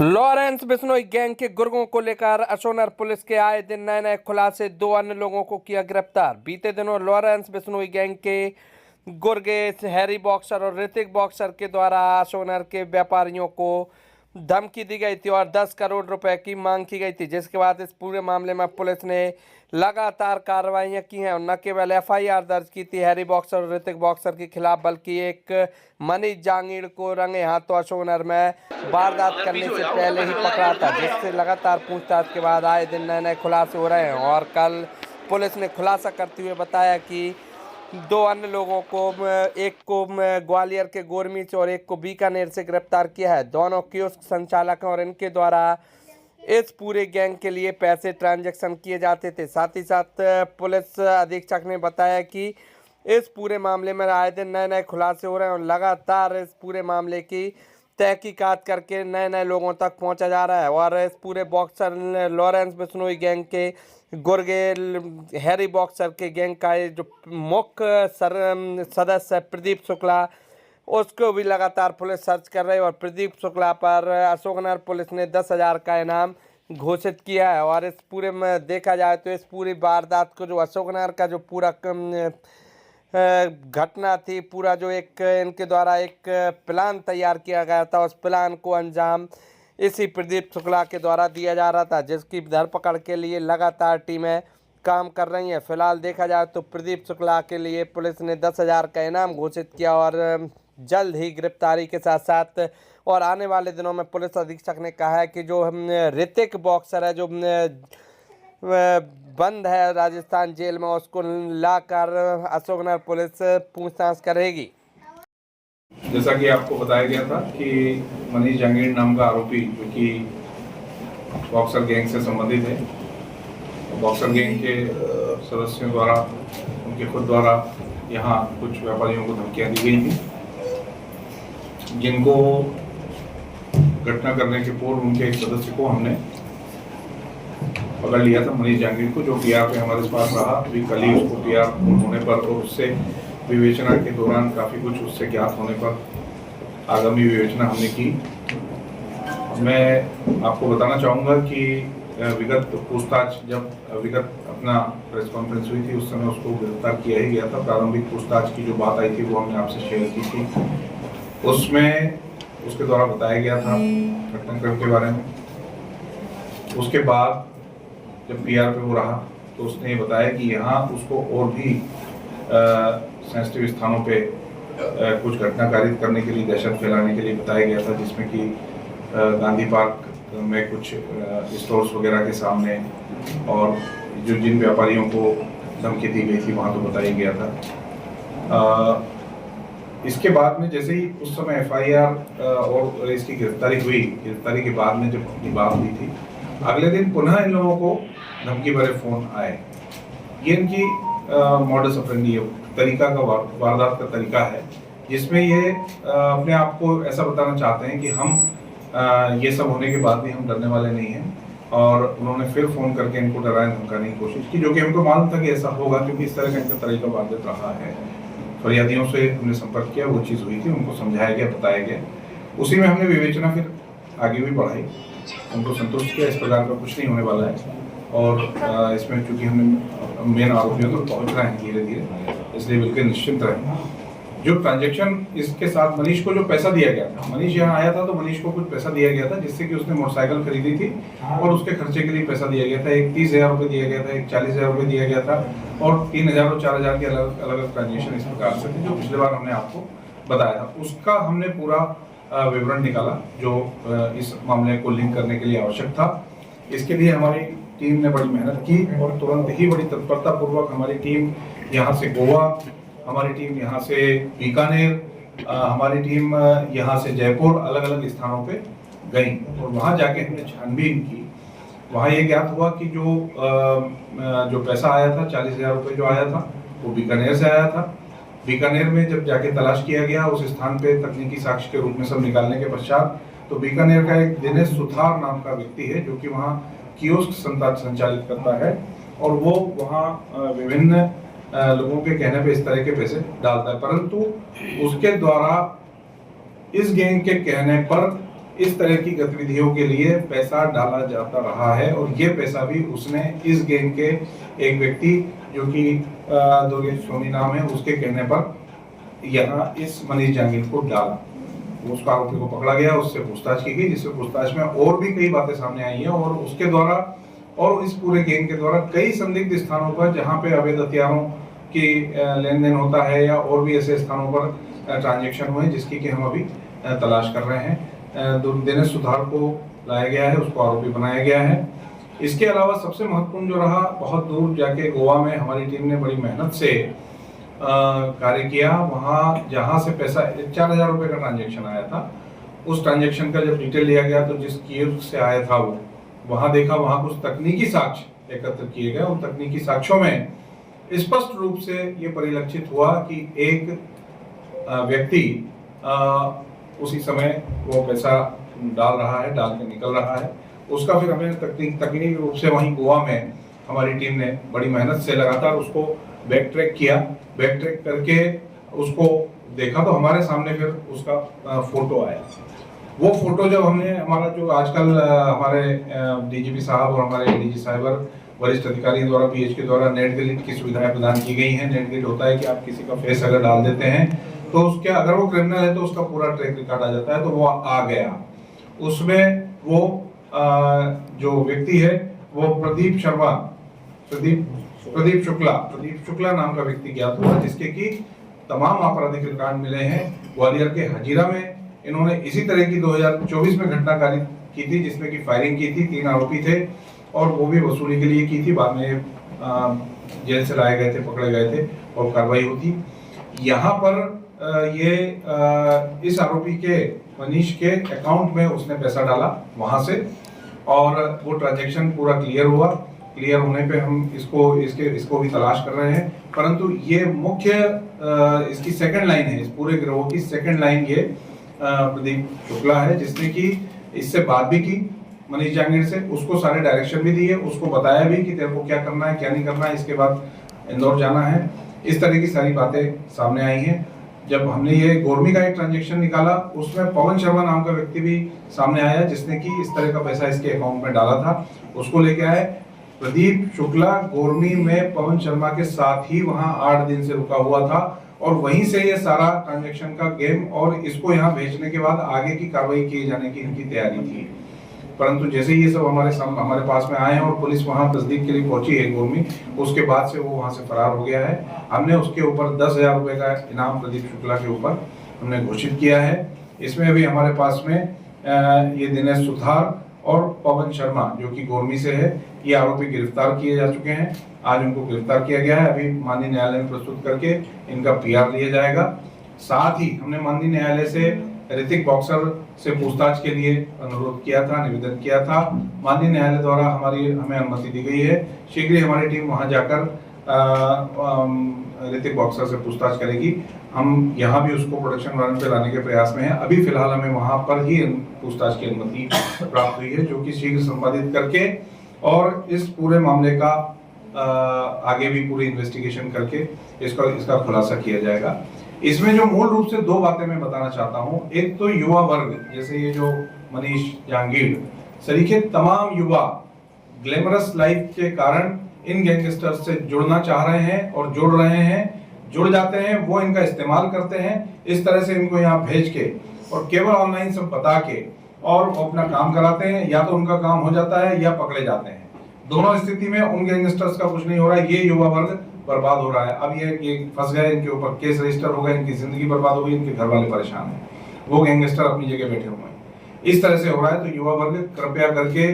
Lawrence Bishnoi gang के गुर्गों को लेकर अशोनर पुलिस के आए दिन नए नए खुलासे। 2 अन्य लोगों को किया गिरफ्तार। बीते दिनों लॉरेंस बिश्नोई गैंग के गुर्गे हैरी बॉक्सर और ऋतिक बॉक्सर के द्वारा अशोनर के व्यापारियों को धमकी दी गई थी और 10 करोड़ रुपए की मांग की गई थी, जिसके बाद इस पूरे मामले में पुलिस ने लगातार कार्रवाइयां की हैं और न केवल एफआईआर दर्ज की थी हैरी बॉक्सर और ऋतिक बॉक्सर के खिलाफ, बल्कि एक मनीष जांगीड़ को रंगे हाथों अशोनर में वारदात करने से पहले ही पकड़ा था, जिससे लगातार पूछताछ के बाद आए दिन नए नए खुलासे हो रहे हैं। और कल पुलिस ने खुलासा करते हुए बताया कि 2 अन्य लोगों को, एक को ग्वालियर के गोरमी से और एक को बीकानेर से गिरफ्तार किया है। दोनों कियोस्क संचालक हैं और इनके द्वारा इस पूरे गैंग के लिए पैसे ट्रांजैक्शन किए जाते थे। साथ ही साथ पुलिस अधीक्षक ने बताया कि इस पूरे मामले में आए दिन नए नए खुलासे हो रहे हैं और लगातार इस पूरे मामले की तहकीकात करके नए नए लोगों तक पहुंचा जा रहा है। और इस पूरे बॉक्सर लॉरेंस बिश्नोई गैंग के गुर्गे हैरी बॉक्सर के गैंग का जो मुख्य सदस्य है प्रदीप शुक्ला, उसको भी लगातार पुलिस सर्च कर रही है और प्रदीप शुक्ला पर अशोकनगर पुलिस ने 10,000 का इनाम घोषित किया है। और इस पूरे में देखा जाए तो इस पूरी वारदात को, जो अशोकनगर का जो पूरा घटना थी, पूरा जो एक इनके द्वारा एक प्लान तैयार किया गया था, उस प्लान को अंजाम इसी प्रदीप शुक्ला के द्वारा दिया जा रहा था, जिसकी धरपकड़ के लिए लगातार टीमें काम कर रही हैं। फिलहाल देखा जाए तो प्रदीप शुक्ला के लिए पुलिस ने 10,000 का इनाम घोषित किया और जल्द ही गिरफ्तारी के साथ साथ और आने वाले दिनों में पुलिस अधीक्षक ने कहा है कि जो ऋतिक बॉक्सर है, जो बंद है राजस्थान जेल में, उसको लाकर अशोकनगर पुलिस पूछताछ करेगी। जैसा कि आपको बताया गया था कि मनीष जांगीड़ नाम का आरोपी, जो कि बॉक्सर गैंग से संबंधित है, बॉक्सर गैंग के सदस्यों द्वारा, उनके खुद द्वारा यहाँ कुछ व्यापारियों को धमकियां दी गई थी, जिनको घटना करने के पूर्व उनके एक सदस्य को हमने पकड़ लिया था, मनीष जांगीड़ को, जो पीआर पे हमारे पास रहा। अभी कल ही उसको पीआर होने पर और उससे विवेचना के दौरान काफ़ी कुछ उससे ज्ञात होने पर आगामी विवेचना हमने की। मैं आपको बताना चाहूँगा कि विगत पूछताछ, जब विगत अपना प्रेस कॉन्फ्रेंस हुई थी, उस समय उसको गिरफ्तार किया ही गया था। प्रारंभिक पूछताछ की जो बात आई थी वो हमने आपसे शेयर की थी। उसमें उसके द्वारा बताया गया था घटनाक्रम के बारे में। उसके बाद जब पीआर पे वो रहा तो उसने ये बताया कि यहाँ उसको और भी सेंसिटिव स्थानों पे कुछ घटना कारित करने के लिए, दहशत फैलाने के लिए बताया गया था, जिसमें कि गांधी पार्क में कुछ स्टोर्स वगैरह के सामने और जो जिन व्यापारियों को धमकी दी गई थी वहाँ तो बताया गया था। इसके बाद में जैसे ही उस समय एफआईआर और इसकी गिरफ्तारी हुई, गिरफ्तारी के बाद में जब अपनी बात हुई थी, अगले दिन पुनः इन लोगों को धमकी भरे फोन आए। ये इनकी मॉडस ऑपरेंडी तरीका का, वारदात का तरीका है, जिसमें ये अपने आप को ऐसा बताना चाहते हैं कि हम ये सब होने के बाद भी हम डरने वाले नहीं हैं। और उन्होंने फिर फोन करके इनको डराने धमकाने की कोशिश की, जो कि हमको मालूम था कि ऐसा होगा, क्योंकि इस तरह का इनका तरीका वारदात रहा है। फरियादियों से हमने संपर्क किया, वो चीज़ हुई थी, उनको समझाया गया, बताया गया। उसी में हमने विवेचना फिर आगे भी बढ़ाई, उनको संतुष्ट किया, इस प्रकार का कुछ नहीं होने वाला है। और इसमें चूंकि हमने मेन आरोपियों तक पहुँच रहे हैं धीरे धीरे, इसलिए बिल्कुल निश्चिंत रहें। जो ट्रांजैक्शन इसके साथ मनीष को जो पैसा दिया गया था, मनीष यहाँ आया था तो मनीष को कुछ पैसा दिया गया था, जिससे कि उसने मोटरसाइकिल खरीदी थी और उसके खर्चे के लिए पैसा दिया गया था। एक 30,000 रुपये दिया गया था, एक 40,000 रुपये दिया गया था और 3,000 और 4,000 के अलग अलग ट्रांजेक्शन इस प्रकार से थे, जो पिछले बार हमने आपको बताया था। उसका हमने पूरा विवरण निकाला जो इस मामले को लिंक करने के लिए आवश्यक था। इसके लिए हमारी टीम ने बड़ी मेहनत की और तुरंत ही बड़ी तत्परता पूर्वक हमारी टीम यहाँ से गोवा, हमारी टीम यहाँ से बीकानेर, हमारी टीम यहाँ से जयपुर, अलग अलग स्थानों पे गई और वहाँ जाके हमने छानबीन की। वहाँ ये ज्ञात हुआ कि जो पैसा आया था, 40,000 रुपये जो आया था, वो बीकानेर से आया था। बीकानेर में जब जाके तलाश किया गया उस स्थान पे तकनीकी साक्ष्य के रूप में सब निकालने के पश्चात, तो बीकानेर का एक दिनेश सुथार नाम का व्यक्ति है, जो कि वहाँ कियोस्क संचालित करता है और वो वहाँ विभिन्न लोगों के कहने पे इस तरह के पैसे डालता है, परंतु उसके द्वारा इस गैंग के कहने पर इस तरह की गतिविधियों के लिए पैसा डाला जाता रहा है। और ये पैसा भी उसने इस गैंग के एक व्यक्ति जो कि दुर्गेश सोनी नाम है, उसके कहने पर यहाँ इस मनीष जहांगीर को डाला। उस आरोपी को पकड़ा गया, उससे पूछताछ की गई, जिससे पूछताछ में और भी कई बातें सामने आई हैं और उसके द्वारा और इस पूरे गैंग के द्वारा कई संदिग्ध स्थानों पर जहां पे अवैध हथियारों की लेन देन होता है या और भी ऐसे स्थानों पर ट्रांजैक्शन हुए जिसकी कि हम अभी तलाश कर रहे हैं। दिनेश सुधार को लाया गया है, उसको आरोपी बनाया गया है। इसके अलावा सबसे महत्वपूर्ण जो रहा, बहुत दूर जाके गोवा में हमारी टीम ने बड़ी मेहनत से कार्य किया। वहाँ जहाँ से पैसा 4,000 रुपये का ट्रांजैक्शन आया था, उस ट्रांजैक्शन का जब डिटेल लिया गया तो जिस कीव से आया था वो वहाँ देखा, वहाँ कुछ तकनीकी साक्ष्य एकत्र किए गए। उन तकनीकी साक्ष्यों में स्पष्ट रूप से ये परिलक्षित हुआ कि एक व्यक्ति उसी समय वो पैसा डाल रहा है, डाल के निकल रहा है। उसका फिर हमें तकनीकी रूप से वहीं गोवा में हमारी टीम ने बड़ी मेहनत से लगातार उसको बैक ट्रैक किया। बैक ट्रैक करके उसको देखा तो हमारे सामने फिर उसका फोटो आया। वो फोटो जब हमने हमारा जो आजकल हमारे डीजीपी साहब और हमारे एडीजी साइबर वरिष्ठ अधिकारी द्वारा पीएचके द्वारा नेट डिलीट की सुविधाएं प्रदान की गई हैं। नेट डिलीट होता है कि आप किसी का फेस अगर डाल देते हैं तो उसके अगर वो क्रिमिनल है तो उसका पूरा ट्रैक रिकॉर्ड आ जाता है। तो वो आ गया। उसमें वो जो व्यक्ति है वो प्रदीप शुक्ला नाम का व्यक्ति ज्ञात हुआ, जिसके की तमाम आपराधिक रिकॉर्ड मिले हैं। ग्वालियर के हजीरा में इन्होंने इसी तरह की 2024 में घटनाकारी की थी, जिसमें की फायरिंग की थी। 3 आरोपी थे और वो भी वसूली के लिए की थी। बाद में जेल से लाए गए थे, पकड़े गए थे और कार्रवाई होती। यहाँ पर इस आरोपी के मनीष के अकाउंट में उसने पैसा डाला वहां से और वो ट्रांजैक्शन पूरा क्लियर हुआ। क्लियर होने पे हम इसको भी तलाश कर रहे हैं। परंतु ये मुख्य इसकी सेकंड लाइन है, इस पूरे गिरोह की सेकंड लाइन ये प्रदीप शुक्ला है, जिसने कि इससे बात भी की मनीष जहांगीर से, उसको सारे डायरेक्शन भी दिए, उसको बताया भी कि तेरे को क्या करना है क्या नहीं करना है, इसके बाद इंदौर जाना है। इस तरह की सारी बातें सामने आई हैं। जब हमने ये गोरमी का एक ट्रांजैक्शन निकाला, उसमें पवन शर्मा नाम का व्यक्ति भी सामने आया, जिसने कि इस तरह का पैसा इसके अकाउंट में डाला था। उसको लेके आए। प्रदीप शुक्ला गोरमी में पवन शर्मा के साथ ही वहां 8 दिन से रुका हुआ था और वहीं से ये सारा ट्रांजैक्शन का गेम और इसको यहाँ भेजने के बाद आगे की कार्रवाई किए जाने की इनकी तैयारी थी। परंतु जैसे ये सब हमारे पास में आए हैं और पुलिस वहां तस्दीक के लिए पहुंची है गोरमी, उसके बाद से वो वहां से फरार हो गया है। हमने उसके ऊपर 10,000 रुपए का इनाम प्रदीप शुक्ला के ऊपर हमने घोषित किया है। इसमें अभी हमारे पास में ये दिनेश सुधार और पवन शर्मा जो कि गोरमी से है, ये आरोपी गिरफ्तार किए जा चुके हैं। आज उनको गिरफ्तार किया गया है। अभी माननीय न्यायालय में प्रस्तुत करके इनका पीआर लिया जाएगा। साथ ही हमने माननीय न्यायालय से ऋतिक बॉक्सर से पूछताछ के लिए अनुरोध किया था, निवेदन किया था। माननीय न्यायालय द्वारा हमें अनुमति दी गई है। शीघ्र ही हमारी टीम वहां जाकर ऋतिक बॉक्सर से पूछताछ करेगी। हम यहाँ भी उसको प्रोडक्शन वारंट पे लाने के प्रयास में है। अभी फिलहाल हमें वहां पर ही पूछताछ की अनुमति प्राप्त हुई है, जो कि शीघ्र संपादित करके और इस पूरे मामले का आगे भी पूरी इन्वेस्टिगेशन करके इसका खुलासा किया जाएगा। इसमें जो मूल रूप से 2 बातें मैं बताना चाहता हूं। एक तो युवा वर्ग, जैसे ये जो मनीष जहांगीर सरीखे तमाम युवा ग्लैमरस लाइफ के कारण इन गैंगस्टर्स से जुड़ना चाह रहे हैं और जुड़ जाते हैं। वो इनका इस्तेमाल करते हैं, इस तरह से इनको यहाँ भेज के और केवल ऑनलाइन सब बता के और वो अपना काम कराते हैं। या तो उनका काम हो जाता है या पकड़े जाते हैं। दोनों स्थिति में उन गैंगस्टर्स का कुछ नहीं हो रहा है। ये युवा वर्ग बर्बाद हो रहा है। अब ये फंस गए, इनके ऊपर केस रजिस्टर हो गए, इनकी जिंदगी बर्बाद हो गई, इनके घर वाले परेशान हैं, वो गैंगस्टर अपनी जगह बैठे हुए हैं। इस तरह से हो रहा है। तो युवा वर्ग कृपया करके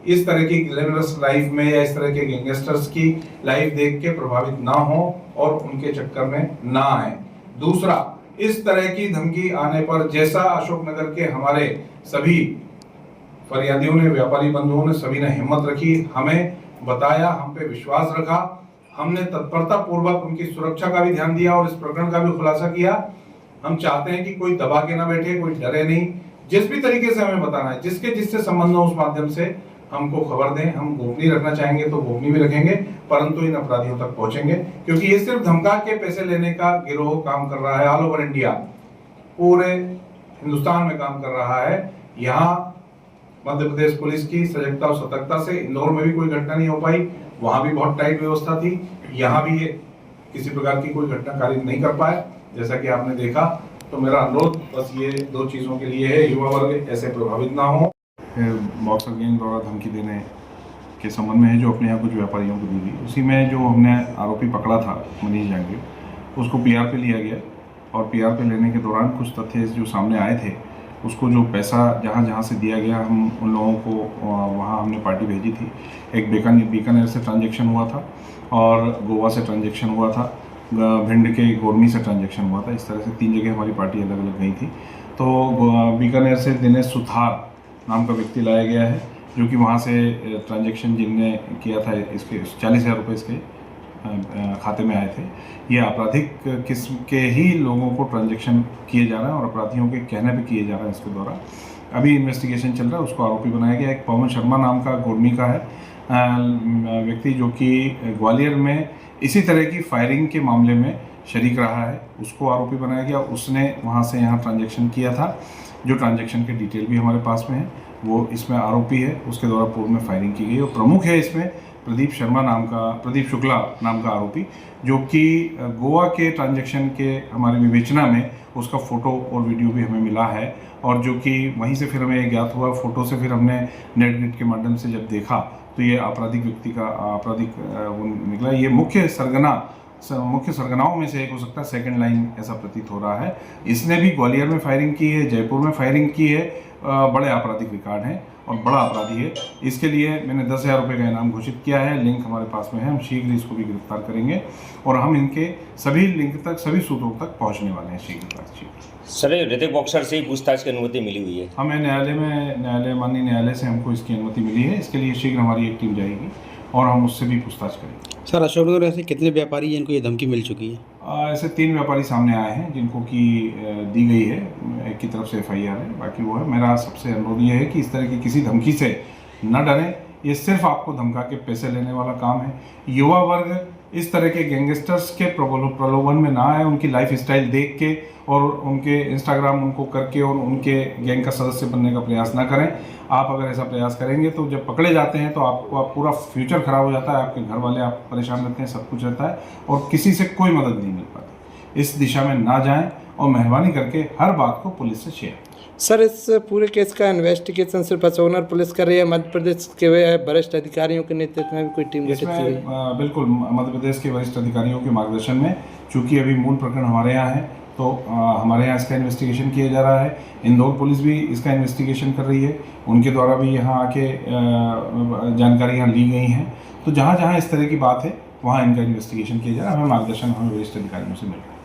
इस तरह की ग्लैमरस लाइफ में या इस तरह के गैंगस्टर्स की लाइफ देख के प्रभावित ना हो और उनके चक्कर में ना आए। दूसरा, इस तरह की धमकी आने पर जैसा अशोकनगर के हमारे सभी फरियादियों ने, व्यापारी बंधुओं ने, सभी ने हिम्मत रखी, हमें बताया, हम पे विश्वास रखा। हमने तत्परता पूर्वक उनकी सुरक्षा का भी ध्यान दिया और इस प्रकरण का भी खुलासा किया। हम चाहते हैं कि कोई दबा के ना बैठे, कोई डरे नहीं। जिस भी तरीके से हमें बताना है, जिससे संबंध हो, उस माध्यम से हमको खबर दें। हम गोपनीय रखना चाहेंगे तो गोपनीय भी रखेंगे, परंतु इन अपराधियों तक पहुंचेंगे, क्योंकि ये सिर्फ धमका के पैसे लेने का गिरोह काम कर रहा है। ऑल ओवर इंडिया, पूरे हिंदुस्तान में काम कर रहा है। यहाँ मध्य प्रदेश पुलिस की सजगता और सतर्कता से इंदौर में भी कोई घटना नहीं हो पाई, वहां भी बहुत टाइट व्यवस्था थी, यहाँ भी ये किसी प्रकार की कोई घटना कारित नहीं कर पाए जैसा कि आपने देखा। तो मेरा अनुरोध बस ये 2 चीज़ों के लिए है, युवा वर्ग ऐसे प्रभावित ना हो। बॉक्सर गैंग द्वारा धमकी देने के संबंध में है जो अपने यहाँ कुछ व्यापारियों को दी गई, उसी में जो हमने आरोपी पकड़ा था मनीष जहांगीर, उसको पीआर पे लिया गया और पीआर पे लेने के दौरान कुछ तथ्य जो सामने आए थे, उसको जो पैसा जहाँ जहाँ से दिया गया, हम उन लोगों को वहाँ हमने पार्टी भेजी थी। एक बीकानेर से ट्रांजैक्शन हुआ था और गोवा से ट्रांजैक्शन हुआ था, भिंड के गोरमी से ट्रांजैक्शन हुआ था। इस तरह से 3 जगह हमारी पार्टी अलग अलग गई थी। तो बीकानेर से दिनेश सुथार नाम का व्यक्ति लाया गया है, जो कि वहाँ से ट्रांजैक्शन जिनने किया था, इसके 40,000 रुपये इसके खाते में आए थे। ये आपराधिक किस्म के ही लोगों को ट्रांजैक्शन किए जा रहे हैं और अपराधियों के कहने पे किए जा रहे हैं। इसके द्वारा अभी इन्वेस्टिगेशन चल रहा है, उसको आरोपी बनाया गया। एक पवन शर्मा नाम का गोरमी का है व्यक्ति, जो कि ग्वालियर में इसी तरह की फायरिंग के मामले में शरीक रहा है, उसको आरोपी बनाया गया। उसने वहाँ से यहाँ ट्रांजैक्शन किया था, जो ट्रांजैक्शन के डिटेल भी हमारे पास में है, वो इसमें आरोपी है। उसके द्वारा पूर्व में फायरिंग की गई और प्रमुख है इसमें प्रदीप शुक्ला नाम का आरोपी, जो कि गोवा के ट्रांजैक्शन के हमारी विवेचना में उसका फ़ोटो और वीडियो भी हमें मिला है, और जो कि वहीं से फिर हमें ज्ञात हुआ, फ़ोटो से फिर हमने नेट के माध्यम से जब देखा तो ये आपराधिक व्यक्ति का वो निकला। ये मुख्य सरगनाओं में से एक हो सकता है, सेकंड लाइन ऐसा प्रतीत हो रहा है। इसने भी ग्वालियर में फायरिंग की है, जयपुर में फायरिंग की है, बड़े आपराधिक रिकॉर्ड हैं और बड़ा अपराधी है। इसके लिए मैंने 10,000 रुपये का इनाम घोषित किया है, लिंक हमारे पास में है, हम शीघ्र इसको भी गिरफ्तार करेंगे और हम इनके सभी लिंक तक, सभी सूत्रों तक पहुँचने वाले हैं शीघ्र। सर, ऋतिक बॉक्सर से ही पूछताछ की अनुमति मिली हुई है? हमें माननीय न्यायालय से हमको इसकी अनुमति मिली है। इसके लिए शीघ्र हमारी एक टीम जाएगी और हम उससे भी पूछताछ करेंगे। सर, अशोकनगर ऐसे कितने व्यापारी जिनको ये धमकी मिल चुकी है? ऐसे 3 व्यापारी सामने आए हैं जिनको की दी गई है, एक की तरफ से FIR है, बाकी वो है। मेरा सबसे अनुरोध ये है कि इस तरह की किसी धमकी से न डरें, ये सिर्फ आपको धमका के पैसे लेने वाला काम है। युवा वर्ग इस तरह के गैंगस्टर्स के प्रलोभन में ना आए, उनकी लाइफ स्टाइल देख के और उनके इंस्टाग्राम उनको करके और उनके गैंग का सदस्य बनने का प्रयास ना करें। आप अगर ऐसा प्रयास करेंगे तो जब पकड़े जाते हैं तो आपको पूरा फ्यूचर खराब हो जाता है, आपके घर वाले आप परेशान रहते हैं, सब कुछ रहता है और किसी से कोई मदद नहीं मिल पाती। इस दिशा में ना जाएं और मेहरबानी करके हर बात को पुलिस से शेयर। सर, इस पूरे केस का इन्वेस्टिगेशन सिर्फ अशोकनगर पुलिस कर रही है, मध्य प्रदेश के वरिष्ठ अधिकारियों के नेतृत्व में भी कोई टीम गठित की गई? बिल्कुल, मध्य प्रदेश के वरिष्ठ अधिकारियों के मार्गदर्शन में, चूँकि अभी मूल प्रकरण हमारे यहाँ है तो हमारे यहाँ इसका इन्वेस्टिगेशन किया जा रहा है। इंदौर पुलिस भी इसका इन्वेस्टिगेशन कर रही है, उनके द्वारा भी यहाँ आके जानकारियाँ ली गई हैं। तो जहाँ जहाँ इस तरह की बात है वहाँ इनका इन्वेस्टिगेशन किया जा रहा है। हमें मार्गदर्शन हमें वरिष्ठ अधिकारियों से मिल रहा है।